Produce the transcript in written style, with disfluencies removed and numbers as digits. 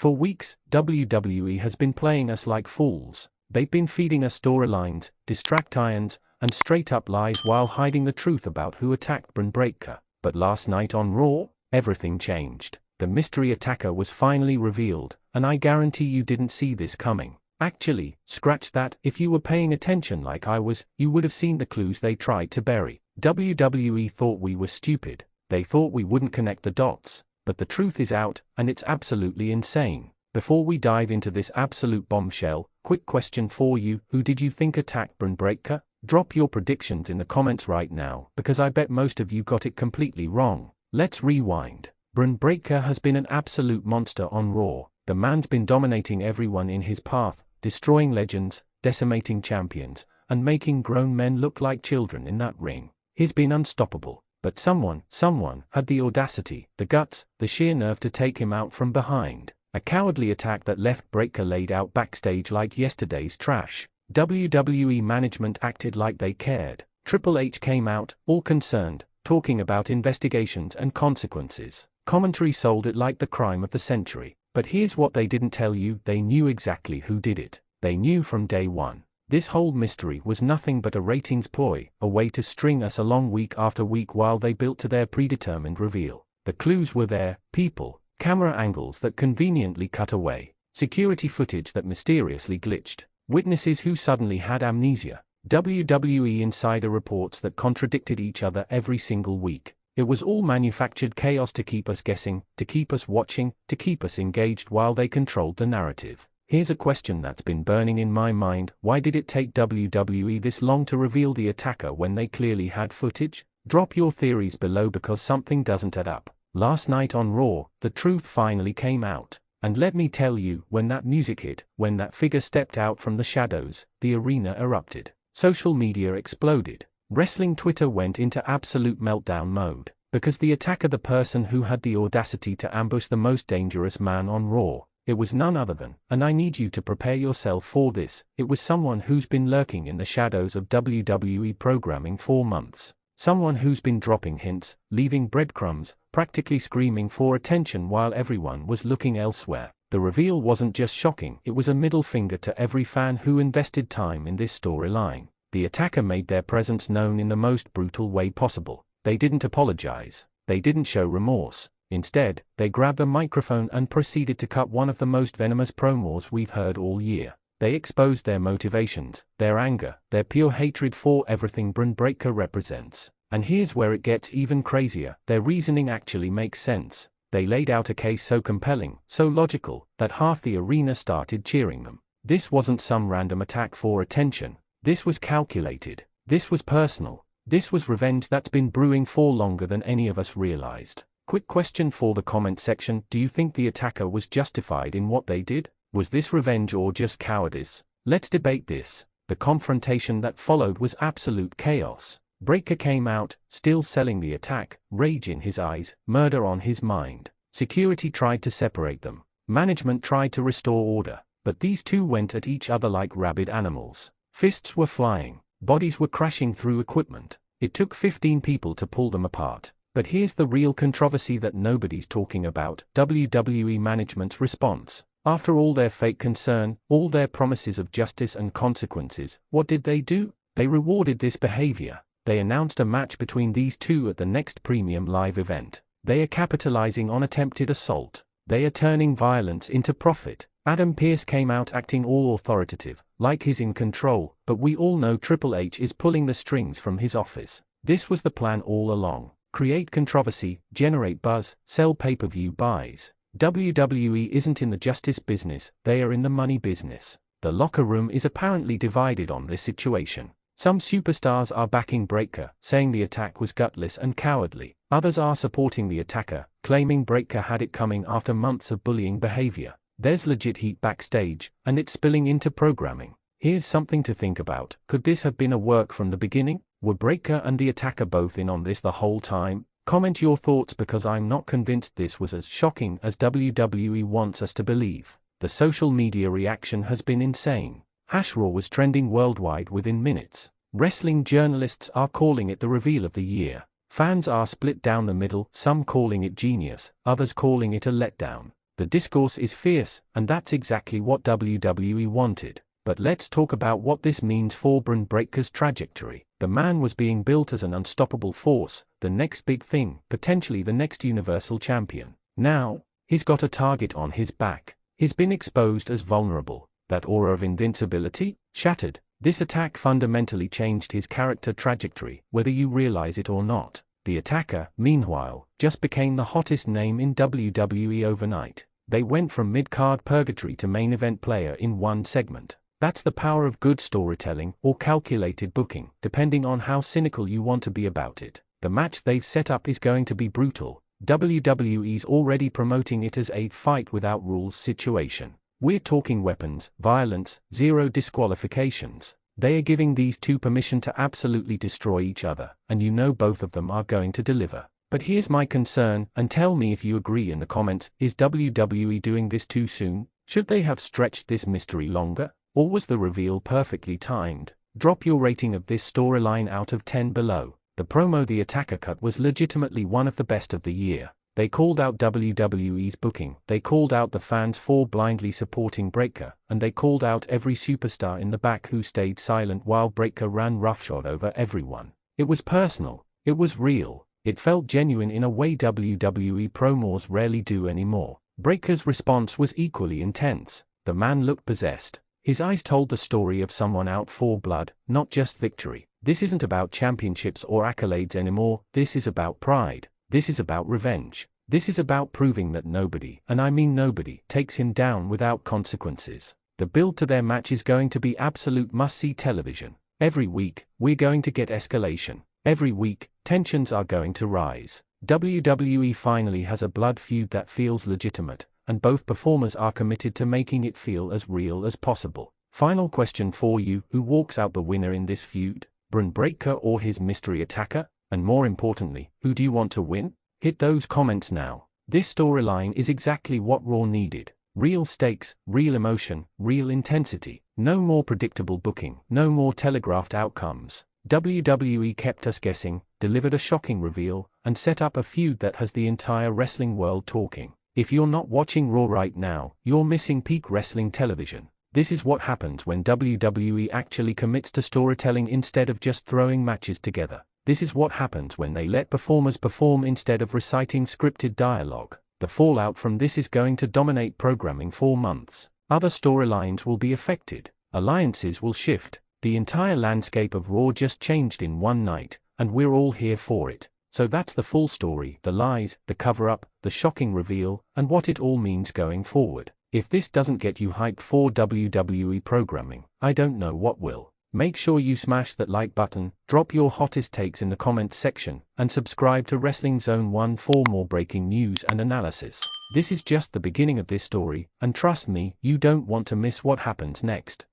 For weeks, WWE has been playing us like fools. They've been feeding us storylines, distract irons, and straight-up lies while hiding the truth about who attacked BRON Breakker. But last night on Raw, everything changed. The mystery attacker was finally revealed, and I guarantee you didn't see this coming. Actually, scratch that, if you were paying attention like I was, you would have seen the clues they tried to bury. WWE thought we were stupid. They thought we wouldn't connect the dots. But the truth is out, and it's absolutely insane. Before we dive into this absolute bombshell, quick question for you: who did you think attacked BRON Breakker? Drop your predictions in the comments right now, because I bet most of you got it completely wrong. Let's rewind. BRON Breakker has been an absolute monster on Raw. The man's been dominating everyone in his path, destroying legends, decimating champions, and making grown men look like children in that ring. He's been unstoppable. But someone had the audacity, the guts, the sheer nerve to take him out from behind. A cowardly attack that left Breakker laid out backstage like yesterday's trash. WWE management acted like they cared. Triple H came out, all concerned, talking about investigations and consequences. Commentary sold it like the crime of the century. But here's what they didn't tell you: they knew exactly who did it. They knew from day one. This whole mystery was nothing but a ratings ploy, a way to string us along week after week while they built to their predetermined reveal. The clues were there: people, camera angles that conveniently cut away, security footage that mysteriously glitched, witnesses who suddenly had amnesia, WWE insider reports that contradicted each other every single week. It was all manufactured chaos to keep us guessing, to keep us watching, to keep us engaged while they controlled the narrative. Here's a question that's been burning in my mind: why did it take WWE this long to reveal the attacker when they clearly had footage? Drop your theories below, because something doesn't add up. Last night on Raw, the truth finally came out. And let me tell you, when that music hit, when that figure stepped out from the shadows, the arena erupted. Social media exploded. Wrestling Twitter went into absolute meltdown mode. Because the attacker, the person who had the audacity to ambush the most dangerous man on Raw, it was none other than, and I need you to prepare yourself for this, it was someone who's been lurking in the shadows of WWE programming for months. Someone who's been dropping hints, leaving breadcrumbs, practically screaming for attention while everyone was looking elsewhere. The reveal wasn't just shocking, it was a middle finger to every fan who invested time in this storyline. The attacker made their presence known in the most brutal way possible. They didn't apologize. They didn't show remorse. Instead, they grabbed a microphone and proceeded to cut one of the most venomous promos we've heard all year. They exposed their motivations, their anger, their pure hatred for everything BRON Breakker represents. And here's where it gets even crazier: their reasoning actually makes sense. They laid out a case so compelling, so logical, that half the arena started cheering them. This wasn't some random attack for attention. This was calculated. This was personal. This was revenge that's been brewing for longer than any of us realized. Quick question for the comment section: do you think the attacker was justified in what they did? Was this revenge or just cowardice? Let's debate this. The confrontation that followed was absolute chaos. Breakker came out, still selling the attack, rage in his eyes, murder on his mind. Security tried to separate them. Management tried to restore order. But these two went at each other like rabid animals. Fists were flying. Bodies were crashing through equipment. It took 15 people to pull them apart. But here's the real controversy that nobody's talking about: WWE management's response. After all their fake concern, all their promises of justice and consequences, what did they do? They rewarded this behavior. They announced a match between these two at the next premium live event. They are capitalizing on attempted assault. They are turning violence into profit. Adam Pearce came out acting all authoritative, like he's in control, but we all know Triple H is pulling the strings from his office. This was the plan all along. Create controversy, generate buzz, sell pay-per-view buys. WWE isn't in the justice business, they are in the money business. The locker room is apparently divided on this situation. Some superstars are backing Breakker, saying the attack was gutless and cowardly. Others are supporting the attacker, claiming Breakker had it coming after months of bullying behavior. There's legit heat backstage, and it's spilling into programming. Here's something to think about: could this have been a work from the beginning? Were Breakker and the attacker both in on this the whole time? Comment your thoughts, because I'm not convinced this was as shocking as WWE wants us to believe. The social media reaction has been insane. Raw was trending worldwide within minutes. Wrestling journalists are calling it the reveal of the year. Fans are split down the middle, some calling it genius, others calling it a letdown. The discourse is fierce, and that's exactly what WWE wanted. But let's talk about what this means for BRON Breakker's trajectory. The man was being built as an unstoppable force, the next big thing, potentially the next Universal Champion. Now, he's got a target on his back. He's been exposed as vulnerable. That aura of invincibility? Shattered. This attack fundamentally changed his character trajectory, whether you realize it or not. The attacker, meanwhile, just became the hottest name in WWE overnight. They went from mid-card purgatory to main event player in one segment. That's the power of good storytelling, or calculated booking, depending on how cynical you want to be about it. The match they've set up is going to be brutal. WWE's already promoting it as a fight without rules situation. We're talking weapons, violence, zero disqualifications. They are giving these two permission to absolutely destroy each other, and you know both of them are going to deliver. But here's my concern, and tell me if you agree in the comments: is WWE doing this too soon? Should they have stretched this mystery longer? Or was the reveal perfectly timed? Drop your rating of this storyline out of 10 below. The promo the attacker cut was legitimately one of the best of the year. They called out WWE's booking, they called out the fans for blindly supporting Breakker, and they called out every superstar in the back who stayed silent while Breakker ran roughshod over everyone. It was personal, it was real, it felt genuine in a way WWE promos rarely do anymore. Breakker's response was equally intense. The man looked possessed. His eyes told the story of someone out for blood, not just victory. This isn't about championships or accolades anymore, this is about pride. This is about revenge. This is about proving that nobody, and I mean nobody, takes him down without consequences. The build to their match is going to be absolute must-see television. Every week, we're going to get escalation. Every week, tensions are going to rise. WWE finally has a blood feud that feels legitimate, and both performers are committed to making it feel as real as possible. Final question for you: who walks out the winner in this feud? BRON Breakker or his mystery attacker? And more importantly, who do you want to win? Hit those comments now. This storyline is exactly what Raw needed. Real stakes, real emotion, real intensity. No more predictable booking, no more telegraphed outcomes. WWE kept us guessing, delivered a shocking reveal, and set up a feud that has the entire wrestling world talking. If you're not watching Raw right now, you're missing peak wrestling television. This is what happens when WWE actually commits to storytelling instead of just throwing matches together. This is what happens when they let performers perform instead of reciting scripted dialogue. The fallout from this is going to dominate programming for months. Other storylines will be affected. Alliances will shift. The entire landscape of Raw just changed in one night, and we're all here for it. So that's the full story, the lies, the cover-up, the shocking reveal, and what it all means going forward. If this doesn't get you hyped for WWE programming, I don't know what will. Make sure you smash that like button, drop your hottest takes in the comments section, and subscribe to Wrestling Zone 1 for more breaking news and analysis. This is just the beginning of this story, and trust me, you don't want to miss what happens next.